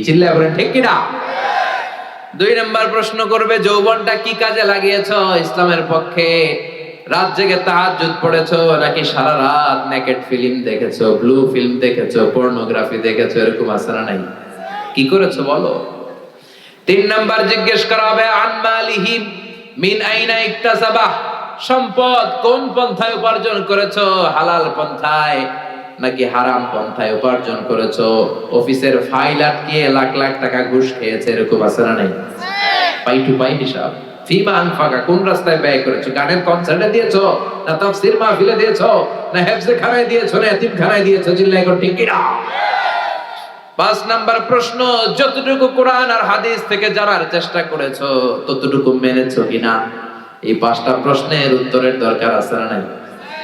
Speaker 1: চিল্লায় বলেন ঠিক কিনা? 2 নাম্বার প্রশ্ন করবে, যৌবনটা কি কাজে লাগিয়েছো? ইসলামের পক্ষে রাত জেগে তাহাজ্জুদ পড়েছো নাকি সারা রাত নেকেড ফিল্ম দেখেছো, ব্লু ফিল্ম দেখেছো, পর্নোগ্রাফি দেখেছো? এরকম আছে না নাই? কি করেছো বলো। 3 নাম্বার জিজ্ঞেস করা হবে আন মালিহি মিন আইনা ইকতাসাবাহ, সম্পদ কোন পন্থায় উপার্জন করেছো? হালাল পন্থায় নাকি হারাম পন্থায় উপার্জন করেছো? অফিসের ফাইল আটকিয়ে লাখ লাখ টাকা ঘুষ খেয়েছে, এরকম আছে না নাই? পাই টু পাই হিসাব। ফিমা আনফাকা, কোন রাস্তায় ব্যয় করেছো? গানের কনসার্টে দিয়েছো না তাফসীর মাহফিলে দিয়েছো না হেফজে খানায় দিয়েছো না এতিমখানায় দিয়েছো? চিল্লায় কোন ঠিক কিনা? 5 নাম্বার প্রশ্ন, যতটুকু কোরআন আর হাদিস থেকে জানার চেষ্টা করেছো ততটুকু মেনেছো কিনা? এই 5টা প্রশ্নের উত্তরের দরকার আছে না নাই?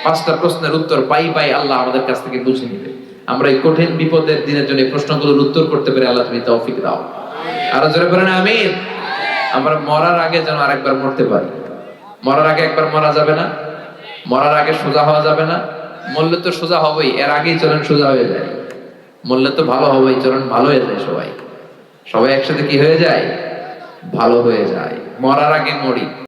Speaker 1: 5টা প্রশ্নের উত্তর পাই পাই আল্লাহ আমাদের কাছ থেকে বুঝে নিবে। আমরা এই কঠিন বিপদের দিনের জন্য এই প্রশ্নগুলোর উত্তর করতে পারি, আল্লাহ তুমি তৌফিক দাও। আরো জোরে বলেন আমিন। আমরা মরার আগে যেন আরেকবার মরতে পারি। মরার আগে একবার মরা যাবে না, মরার আগে সোজা হওয়া যাবে না। মরলে তো সোজা হবেই, এর আগেই চলেন সোজা হয়ে যায়। মরলে তো ভালো হবেই, চলেন ভালো হয়ে যায় সবাই। সবাই একসাথে কি হয়ে যায়? ভালো হয়ে যায়। মরার আগে মরি।